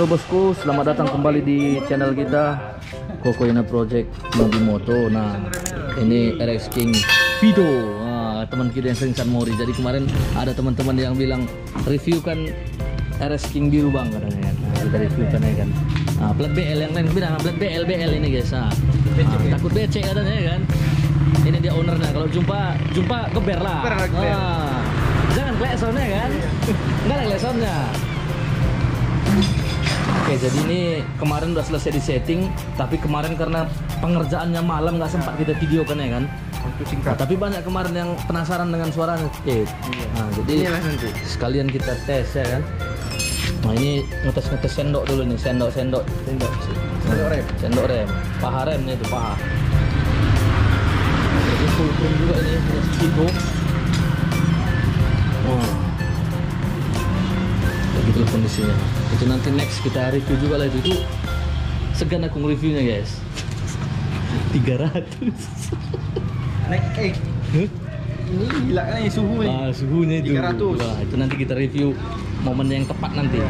bosku, selamat datang kembali di channel kita Kokoina Project Nobimoto. Nah, ini RX King Vito, teman kita yang sering San Mori. Jadi kemarin ada teman-teman yang bilang reviewkan RX King biru bang katanya. Nah, kita reviewkan ya kan. Nah, plat BL yang lain bilang plat BL ini guys. Takut becek katanya ya kan. Ini dia ownernya. Kalau jumpa geber lah. Jangan klesonnya kan. Enggak ada klesonnya. Oke, jadi ini kemarin udah selesai di setting, tapi kemarin karena pengerjaannya malam nggak sempat kita video kan ya kan. Nah, tapi banyak kemarin yang penasaran dengan suaranya. Nah, jadi sekalian kita tes ya kan. Nah, ini ngetes sendok dulu nih, sendok rem, paha remnya itu paha. Jadi full frame juga ini Vito. Gitu kondisinya. Itu nanti next kita review juga lah itu segan aku nge-reviewnya guys. 300 naik ini gila kan ya suhunya. Suhunya itu 300. Wah, itu nanti kita review momen yang tepat nanti.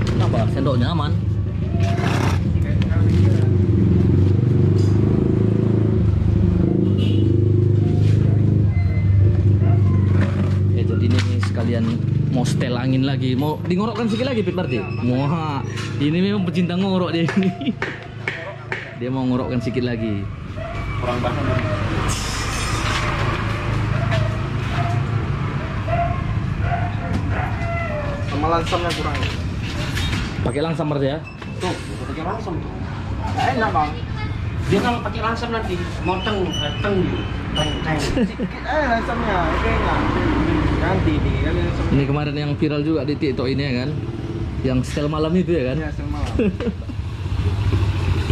Kenapa? Sendoknya aman. Kalian mau setel angin lagi, mau dingorokkan sedikit lagi Pit berarti? Wah, ini memang pecinta ngorok dia ini. Dia mau ngorokkan sedikit lagi. Kurang bahan. Sama langsamnya kurang. Pakai langsam berarti ya? Tuh, pakai langsam. Nggak enak bang. Dia kalau pakai langsam nanti moteng, teng. Langsamnya, oke nggak? Ganti nih kan. Ini kemarin yang viral juga di TikTok ini ya kan, yang setel malam itu ya kan. Iya, setel malam.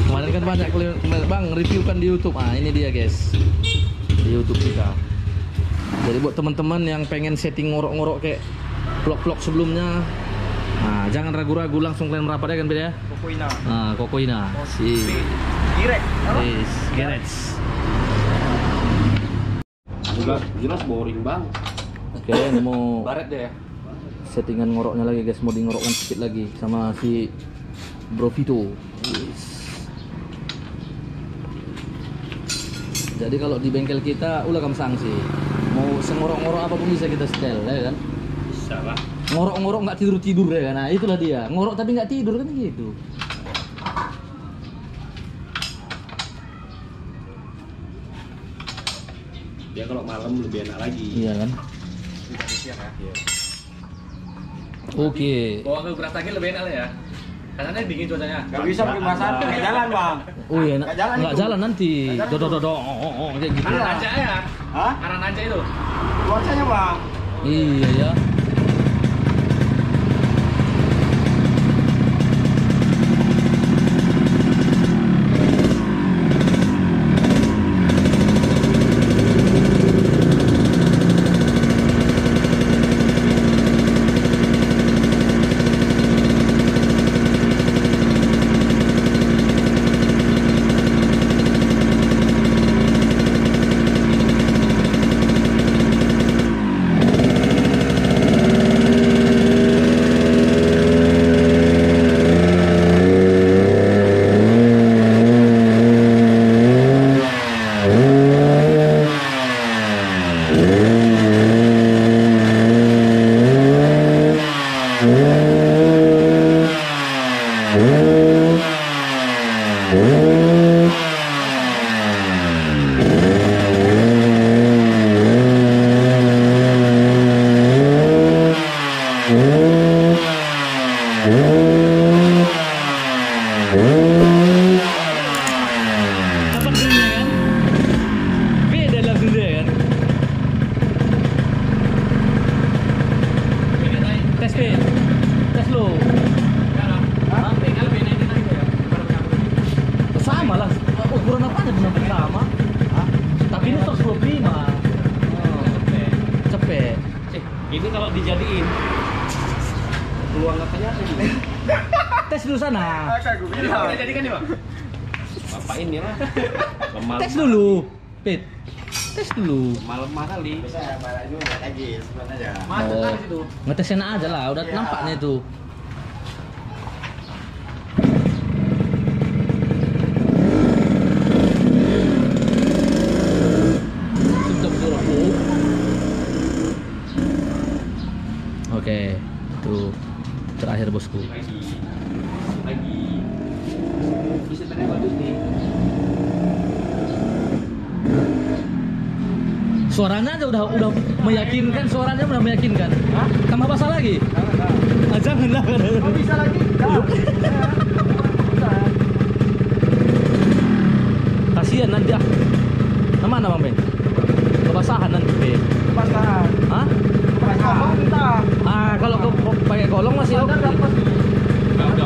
Kemarin kan banyak bang review kan di YouTube. Ini dia guys di YouTube kita. Jadi buat teman-teman yang pengen setting ngorok-ngorok kayak vlog-vlog sebelumnya, jangan ragu-ragu, langsung kalian merapat ya kan beda ya. Kokoina si Garage. Jelas boring bang. Oke, ini mau baret deh ya. settingan ngoroknya lagi guys, mau di ngorokkan sedikit lagi sama si Bro Vito. Jadi kalau di bengkel kita ulah kamu sanksi, mau sengorok-ngorok apapun bisa kita setel ya kan. Bisa lah. Ngorok-ngorok nggak tidur ya kan. Nah itulah dia, ngorok tapi nggak tidur kan gitu. Dia kalau malam lebih enak lagi. Iya kan. Oke. Bawa ke beras lagi lebih enak ya. Karena dingin cuacanya. Gak bisa pakai bahasa nggak jalan bang. Oh iya, nggak itu. jalan nanti. Dodo, kayak gitu. Aran aja ya. Hah? Aran aja itu. Cuacanya bang. Iya ya. Tes lo. Sama lah. Ukuran apanya benar sama. Tapi ini 125. Cepet. Ini kalau dijadiin peluang katanya apa ini? Tes dulu sana. Kita jadikan nih bang. Bapak ini lah. Tes dulu, Pit. tes dulu. Malam kali. Bisa balik juga lagi sebenarnya. Macet Oh, kan situ. ngetesin aja lah, udah Iya. nampaknya itu. Tutup dulu. Oke, itu terakhir bosku. Lagi. Bisa tadi bagus nih. Suaranya aja udah meyakinkan, suaranya udah meyakinkan. Tambah basah lagi? Ah, jangan lah. Oh, bisa lagi? Kasihan nanti ah. Mana Bang Ben? Kebasahan nanti. Pasahan. Hah? Pasahan entah. Ah, kalau pakai kolong masih oke.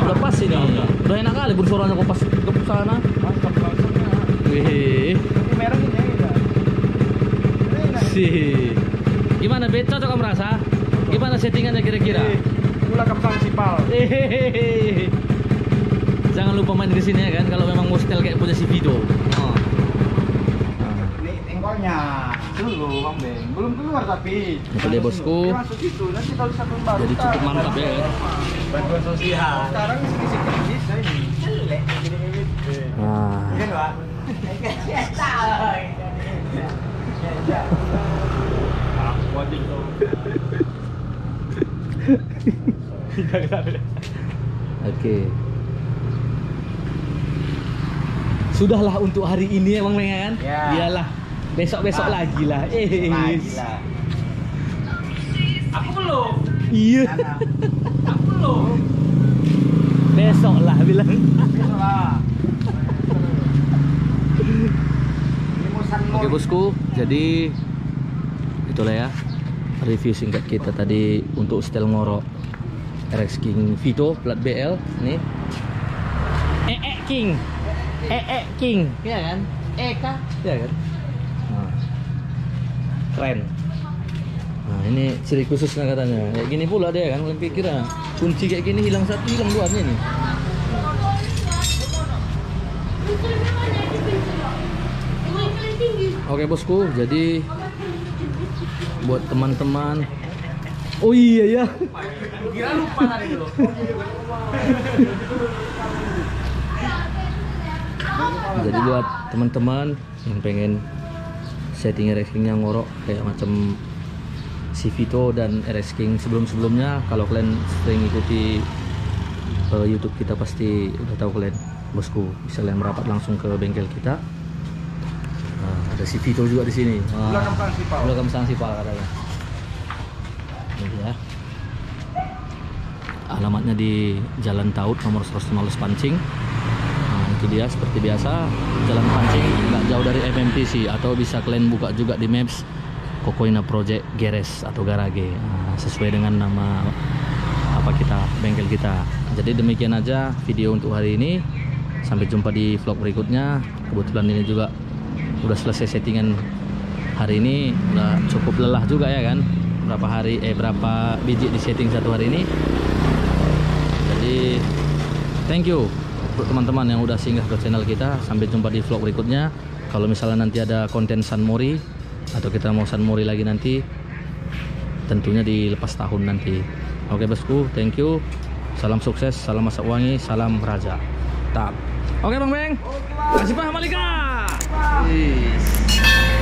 Udah pas ini. Udah enak kali suaranya kok pas ke sana. Wih. Ini merah ini ya. Sih. Gimana Bet? Cocok kamu merasa? Gimana settingannya kira-kira? Itulah kapal sipal. Hehehe. Jangan lupa main di sini ya kan kalau memang mau setel kayak punya si Vido. Oh. Ini tengkolnya. Dulu Bang Beng. Belum keluar tapi. Itu deh bosku. Dia masuk situ. Nanti kalau satu baru. Jadi cukup mantap ya kan. Bantuan sosial. Sekarang sedikit bisa ini. Jelek gini-gini. Nah. Kan, Pak? Oke. Sudahlah untuk hari ini emang kan? Ya. Iyalah. Besok-besok Nah. lagi lah. Lagi lah. Aku belum. Iya. Aku belum. Besok lah bilang. Besok lah. Oke bosku, jadi itulah ya review singkat kita tadi untuk setel ngorok RX King Vito plat BL nih. King. King. Iya kan? Eka. Iya kan? Nah. Keren. Nah, ini ciri khususnya katanya. Kayak gini pula dia kan, kalian pikir ah, kunci kayak gini hilang satu, hilang duanya nih. Oke bosku, jadi buat teman-teman. Oh iya ya. Kira lupa tadi dulu. Jadi buat teman-teman yang pengen setting RX King-nya ngorok kayak macam si Vito dan RX King sebelum-sebelumnya, kalau kalian sering ikuti YouTube kita pasti udah tahu kalian bosku, bisa kalian merapat langsung ke bengkel kita. Nah, ada si Vito juga di sini. Belakang Sang Sipal. Belakang Sang Sipal katanya. Ini ya. Alamatnya di Jalan Taut nomor 115 Pancing. Nah, itu dia seperti biasa Jalan Pancing, nggak jauh dari MMTC, atau bisa kalian buka juga di Maps Kokoina Project Garage atau Garage. Nah, sesuai dengan nama apa kita, bengkel kita. Jadi demikian aja video untuk hari ini. Sampai jumpa di vlog berikutnya. Kebetulan ini juga udah selesai settingan hari ini, udah cukup lelah juga ya kan. Berapa biji di setting satu hari ini. Jadi thank you untuk teman-teman yang udah singgah ke channel kita. Sampai jumpa di vlog berikutnya. Kalau misalnya nanti ada konten San Mori atau kita mau San Mori lagi nanti, tentunya di lepas tahun nanti. Oke bosku, thank you. Salam sukses, salam masak wangi, salam raja. Tak. Oke Bang Beng. Kasih paham Malika. Peace.